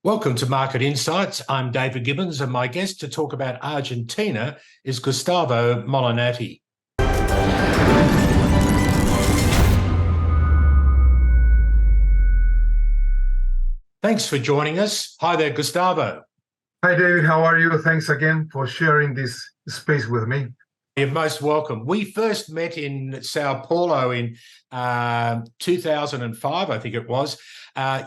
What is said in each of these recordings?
Welcome to Market Insights. I'm David Gibbons, and my guest to talk about Argentina is Gustavo Molinatti. Thanks for joining us. Hi there, Gustavo. Hi, David. How are you? Thanks again for sharing this space with me. You're most welcome. We first met in Sao Paulo in 2005, I think it was.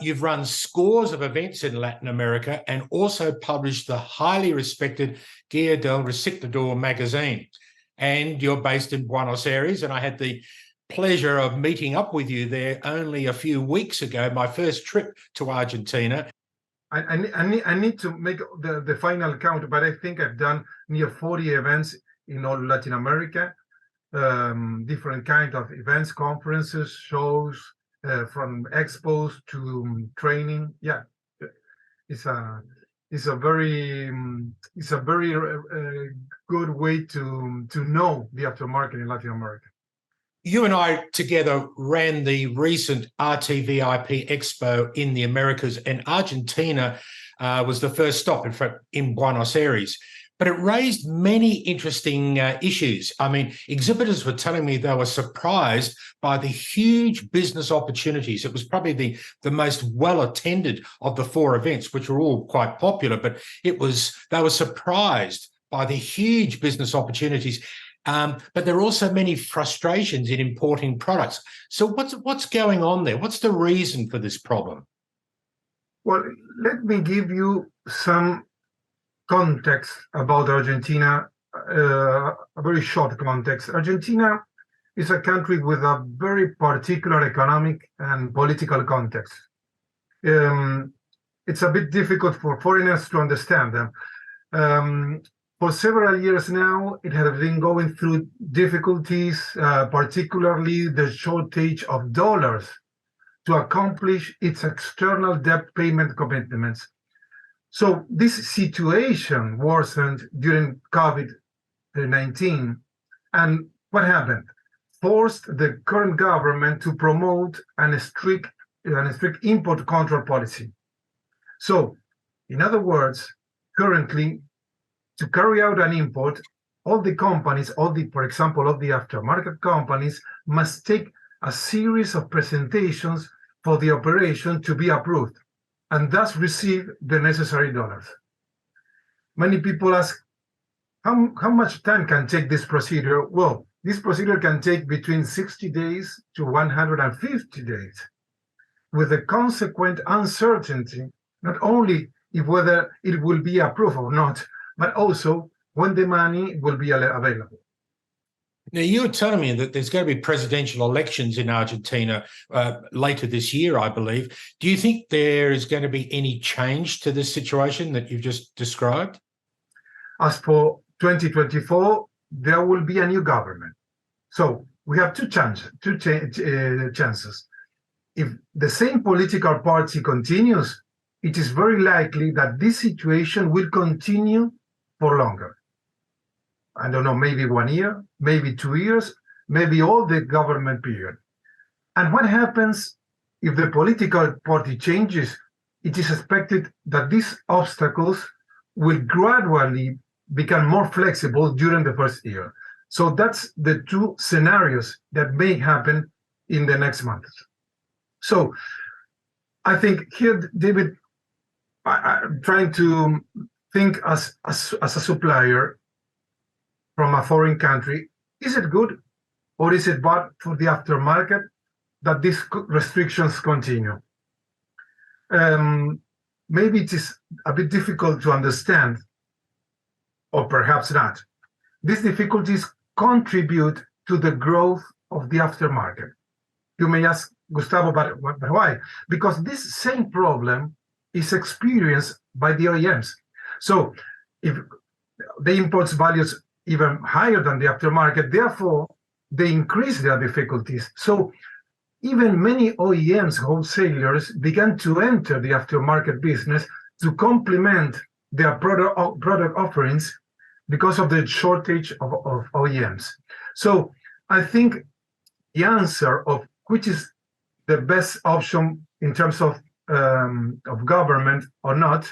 You've run scores of events in Latin America and also published the highly respected Guia del Reciclador magazine. And you're based in Buenos Aires, and I had the pleasure of meeting up with you there only a few weeks ago, my first trip to Argentina. I need to make the final count, but I think I've done near 40 events in all Latin America, different kind of events, conferences, shows, from expos to training. Yeah, it's a very good way to know the aftermarket in Latin America. You and I together ran the recent RTVIP Expo in the Americas, and Argentina was the first stop in Buenos Aires. But it raised many interesting issues. I mean, exhibitors were telling me they were surprised by the huge business opportunities. It was probably the most well-attended of the four events, which were all quite popular, but they were surprised by the huge business opportunities. But there are also many frustrations in importing products. So what's going on there? What's the reason for this problem? Well, let me give you some context about Argentina, a very short context. Argentina is a country with a very particular economic and political context. It's a bit difficult for foreigners to understand them. For several years now, it has been going through difficulties, particularly the shortage of dollars to accomplish its external debt payment commitments. So this situation worsened during COVID-19. And what happened? Forced the current government to promote a strict import control policy. So, in other words, currently, to carry out an import, all the companies, for example, all the aftermarket companies must take a series of presentations for the operation to be approved, and thus receive the necessary dollars. Many people ask, how much time can take this procedure? Well, this procedure can take between 60 days to 150 days, with the consequent uncertainty, not only if whether it will be approved or not, but also when the money will be available. Now, you were telling me that there's going to be presidential elections in Argentina later this year, I believe. Do you think there is going to be any change to this situation that you've just described? As for 2024, there will be a new government. So we have two chances. If the same political party continues, it is very likely that this situation will continue for longer. I don't know, maybe 1 year, maybe 2 years, maybe all the government period. And what happens if the political party changes? It is expected that these obstacles will gradually become more flexible during the first year. So that's the two scenarios that may happen in the next months. So I think here, David, I'm trying to think as a supplier from a foreign country. Is it good or is it bad for the aftermarket that these restrictions continue? Maybe it is a bit difficult to understand, or perhaps not. These difficulties contribute to the growth of the aftermarket. You may ask, Gustavo, but why? Because this same problem is experienced by the OEMs. So if the imports values even higher than the aftermarket, therefore they increase their difficulties. So even many OEMs, wholesalers, began to enter the aftermarket business to complement their product offerings because of the shortage of OEMs. So I think the answer of which is the best option in terms of of government or not,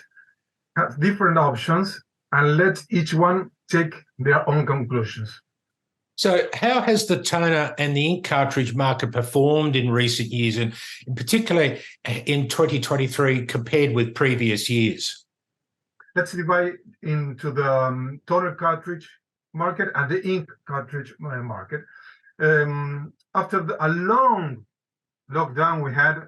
have different options, and let each one take their own conclusions. So how has the toner and the ink cartridge market performed in recent years, and in particular in 2023 compared with previous years? Let's divide into the toner cartridge market and the ink cartridge market. After a long lockdown we had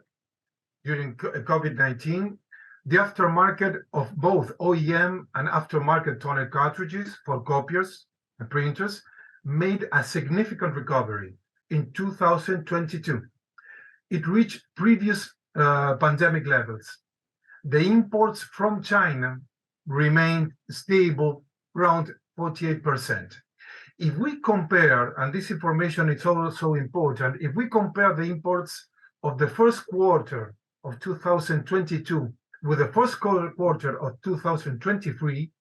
during COVID-19, the aftermarket of both OEM and aftermarket toner cartridges for copiers and printers made a significant recovery in 2022. It reached previous pandemic levels. The imports from China remained stable, around 48%. If we compare, and this information is also important, if we compare the imports of the first quarter of 2022 with the first quarter of 2023,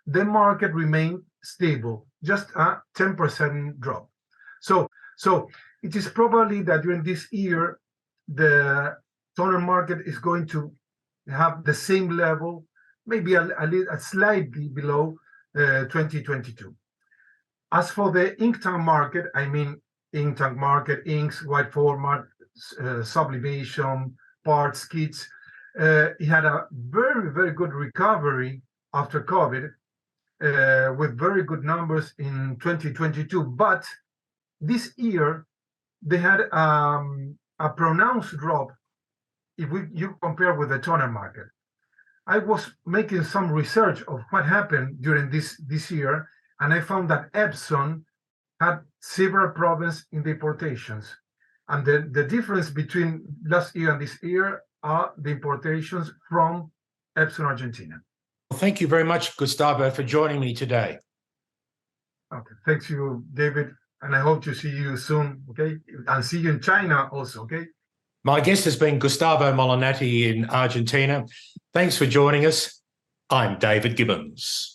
the market remained stable, just a 10% drop. So it is probably that during this year, the toner market is going to have the same level, maybe a slightly below 2022. As for the ink tank market, I mean ink tank market, inks, white format, sublimation, parts, kits, it had a very, very good recovery after COVID, with very good numbers in 2022. But this year, they had a pronounced drop if you compare with the toner market. I was making some research of what happened during this year, and I found that Epson had several problems in the importations. And the difference between last year and this year are the importations from Epson Argentina. Well, thank you very much, Gustavo, for joining me today. Okay, thanks you, David, and I hope to see you soon, okay? And see you in China also, okay? My guest has been Gustavo Molinatti in Argentina. Thanks for joining us. I'm David Gibbons.